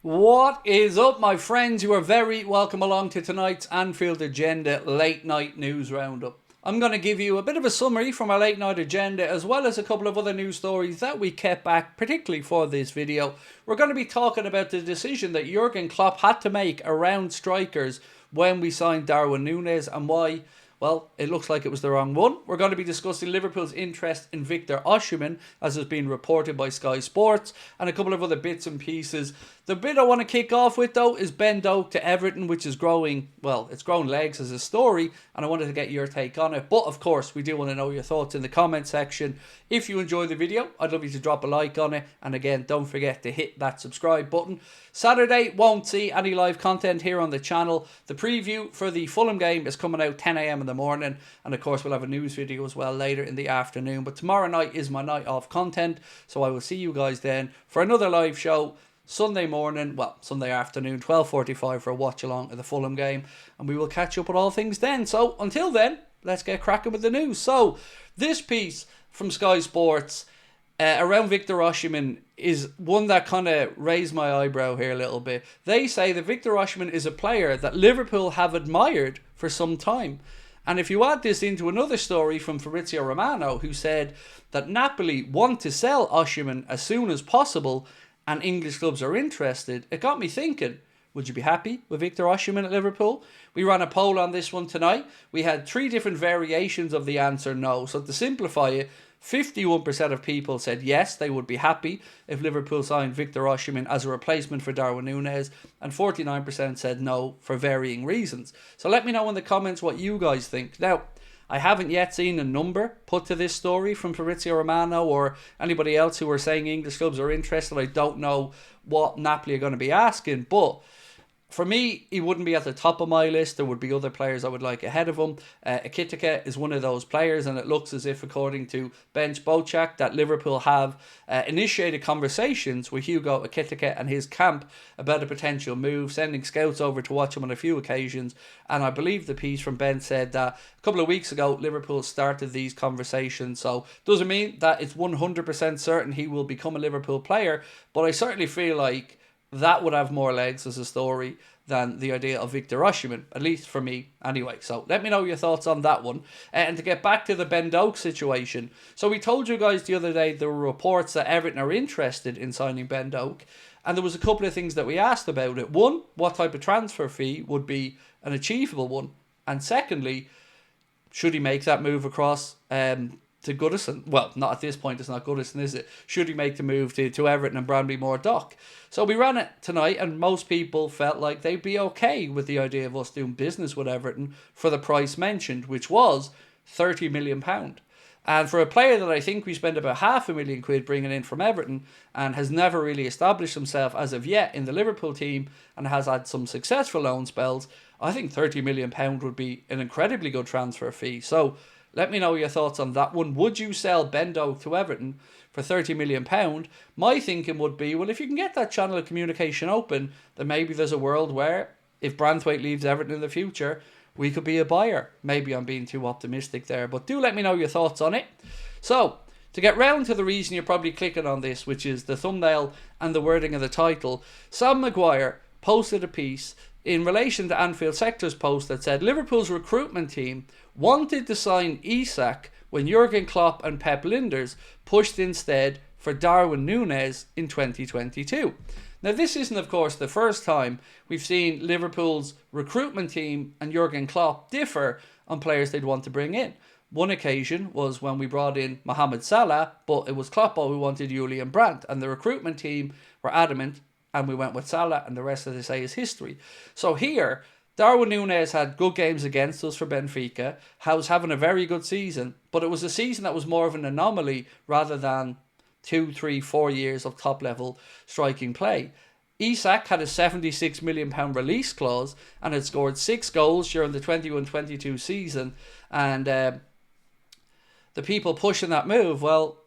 What is up, my friends? You are very welcome along to tonight's Anfield Agenda late night news roundup. I'm going to give you a bit of a summary from our late night agenda, as well as a couple of other news stories that we kept back particularly for this video. We're going to be talking about the decision that Jurgen Klopp had to make around strikers when we signed Darwin Núñez and why. Well, it looks like it was the wrong one. We're going to be discussing Liverpool's interest in Victor Osimhen, as has been reported by Sky Sports, and a couple of other bits and pieces. The bit I want to kick off with, though, is Ben Doak to Everton, which is growing, well, it's grown legs as a story, and I wanted to get your take on it. But, of course, we do want to know your thoughts in the comment section. If you enjoy the video, I'd love you to drop a like on it. And again, don't forget to hit that subscribe button. Saturday, won't see any live content here on the channel. The preview for the Fulham game is coming out 10 a.m. in the morning. And, of course, we'll have a news video as well later in the afternoon. But tomorrow night is my night off content. So I will see you guys then for another live show. Sunday morning, well, Sunday afternoon, 12:45 for a watch along of the Fulham game, and we will catch up with all things then. So until then, let's get cracking with the news. So this piece from Sky Sports around Victor Osimhen is one that kind of raised my eyebrow here a little bit. They say that Victor Osimhen is a player that Liverpool have admired for some time. And if you add this into another story from Fabrizio Romano, who said that Napoli want to sell Osimhen as soon as possible and English clubs are interested, it got me thinking, would you be happy with Victor Osimhen at Liverpool? We ran a poll on this one tonight. We had 3 different variations of the answer no. So to simplify it, 51% of people said yes, they would be happy if Liverpool signed Victor Osimhen as a replacement for Darwin Núñez, and 49% said no for varying reasons. So let me know in the comments what you guys think. Now, I haven't yet seen a number put to this story from Fabrizio Romano or anybody else who are saying English clubs are interested. I don't know what Napoli are going to be asking, but for me, he wouldn't be at the top of my list. There would be other players I would like ahead of him. Ekitike is one of those players, and it looks as if, according to Bench Bochak, that Liverpool have initiated conversations with Hugo Ekitike and his camp about a potential move, sending scouts over to watch him on a few occasions. And I believe the piece from Ben said that a couple of weeks ago, Liverpool started these conversations. So doesn't mean that it's 100% certain he will become a Liverpool player, but I certainly feel like that would have more legs as a story than the idea of Victor Osimhen, at least for me anyway. So let me know your thoughts on that one. And to get back to the Ben Doak situation, so we told you guys the other day there were reports that Everton are interested in signing Ben Doak, and there was a couple of things that we asked about it. One, what type of transfer fee would be an achievable one? And secondly, should he make that move across to Goodison? Well, not at this point, it's not Goodison, is it? Should he make the move to Everton and Brandy-Moore Dock? So we ran it tonight, and most people felt like they'd be okay with the idea of us doing business with Everton for the price mentioned, which was £30 million. And for a player that I think we spent about £500,000 bringing in from Everton and has never really established himself as of yet in the Liverpool team and has had some successful loan spells, I think £30 million would be an incredibly good transfer fee. So let me know your thoughts on that one. Would you sell Ben Doak to Everton for £30 million? My thinking would be, well, if you can get that channel of communication open, then maybe there's a world where if Branthwaite leaves Everton in the future, we could be a buyer. Maybe I'm being too optimistic there, but do let me know your thoughts on it. So, to get round to the reason you're probably clicking on this, which is the thumbnail and the wording of the title, Sam Maguire posted a piece in relation to Anfield Sector's post that said Liverpool's recruitment team wanted to sign ISAK when Jurgen Klopp and Pep Linders pushed instead for Darwin Núñez in 2022. Now, this isn't, of course, the first time we've seen Liverpool's recruitment team and Jurgen Klopp differ on players they'd want to bring in. One occasion was when we brought in Mohamed Salah, but it was Kloppo who wanted Julian Brandt, and the recruitment team were adamant, and we went with Salah, and the rest, as I say, is history. So here, Darwin Núñez had good games against us for Benfica, was having a very good season, but it was a season that was more of an anomaly rather than 2, 3, 4 years of top-level striking play. ISAK had a £76 million release clause and had scored 6 goals during the 21-22 season, and the people pushing that move, well,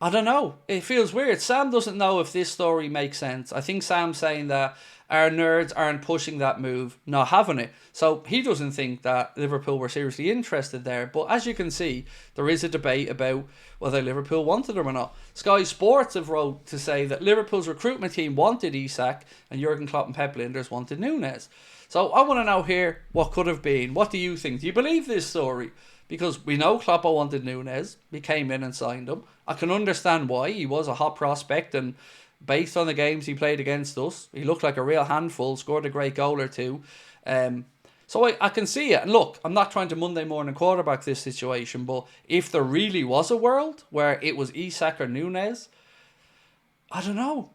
I don't know. It feels weird. Sam doesn't know if this story makes sense. I think Sam's saying that our nerds aren't pushing that move, not having it. So he doesn't think that Liverpool were seriously interested there. But as you can see, there is a debate about whether Liverpool wanted him or not. Sky Sports have wrote to say that Liverpool's recruitment team wanted ISAK and Jurgen Klopp and Pep Linders wanted Núñez. So I want to know here what could have been. What do you think? Do you believe this story? Because we know Klopp wanted Núñez. He came in and signed him. I can understand why. He was a hot prospect, and based on the games he played against us, he looked like a real handful, scored a great goal or two. So I can see it. And look, I'm not trying to Monday morning quarterback this situation, but if there really was a world where it was ISAK or Núñez, I don't know.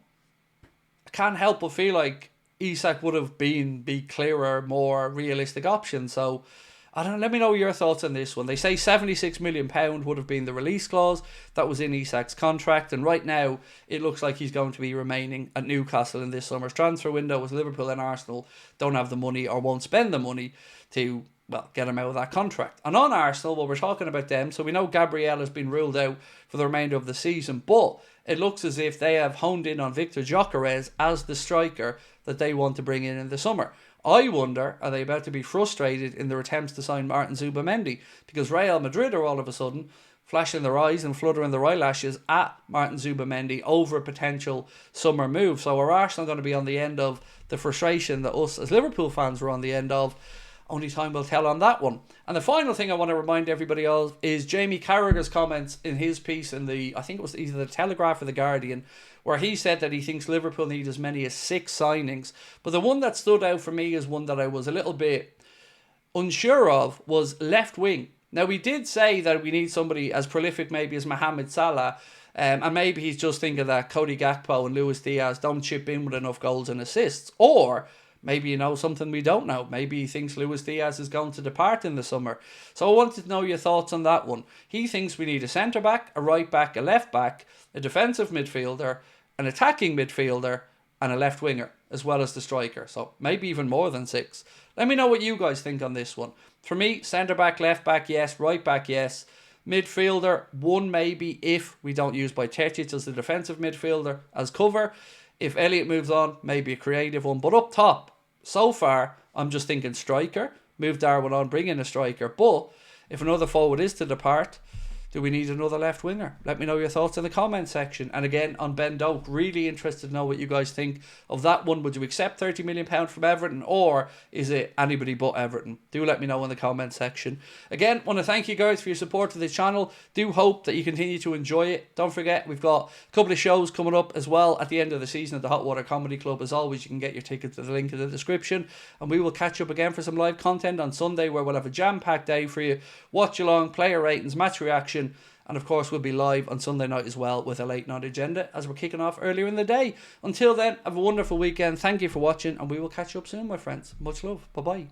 I can't help but feel like ISAK would have been the clearer, more realistic option. So I don't know, let me know your thoughts on this one. They say £76 million would have been the release clause that was in Isak's contract, and right now it looks like he's going to be remaining at Newcastle in this summer's transfer window, as Liverpool and Arsenal don't have the money or won't spend the money to, well, get him out of that contract. And on Arsenal, well, we're talking about them, so we know Gabriel has been ruled out for the remainder of the season, but it looks as if they have honed in on Victor Gyökeres as the striker that they want to bring in the summer. I wonder, are they about to be frustrated in their attempts to sign Martin Zubimendi? Because Real Madrid are all of a sudden flashing their eyes and fluttering their eyelashes at Martin Zubimendi over a potential summer move. So are Arsenal going to be on the end of the frustration that us as Liverpool fans were on the end of? Only time will tell on that one. And the final thing I want to remind everybody of is Jamie Carragher's comments in his piece in the, I think it was either the Telegraph or the Guardian, where he said that he thinks Liverpool need as many as 6 signings. But the one that stood out for me as one that I was a little bit unsure of was left wing. Now, we did say that we need somebody as prolific maybe as Mohamed Salah, and maybe he's just thinking that Cody Gakpo and Luis Diaz don't chip in with enough goals and assists. Or maybe you know something we don't know. Maybe he thinks Luis Diaz is going to depart in the summer. So I wanted to know your thoughts on that one. He thinks we need a centre-back, a right-back, a left-back, a defensive midfielder, an attacking midfielder, and a left-winger, as well as the striker. So maybe even more than 6. Let me know what you guys think on this one. For me, centre-back, left-back, yes. Right-back, yes. Midfielder, 1 maybe if we don't use Bajcetic as the defensive midfielder as cover. If Elliott moves on, maybe a creative one. But up top, so far, I'm just thinking striker. Move Darwin on, bring in a striker. But if another forward is to depart, do we need another left winger? Let me know your thoughts in the comment section. And again, on Ben Doak, really interested to know what you guys think of that one. Would you accept £30 million from Everton, or is it anybody but Everton? Do let me know in the comment section. Again, want to thank you guys for your support of the channel. Do hope that you continue to enjoy it. Don't forget, we've got a couple of shows coming up as well at the end of the season at the Hot Water Comedy Club. As always, you can get your tickets to the link in the description. And we will catch up again for some live content on Sunday, where we'll have a jam-packed day for you. Watch along, player ratings, match reaction. And of course, we'll be live on Sunday night as well with a late night agenda as we're kicking off earlier in the day. Until then, have a wonderful weekend. Thank you for watching, and we will catch you up soon, my friends. Much love. Bye-bye.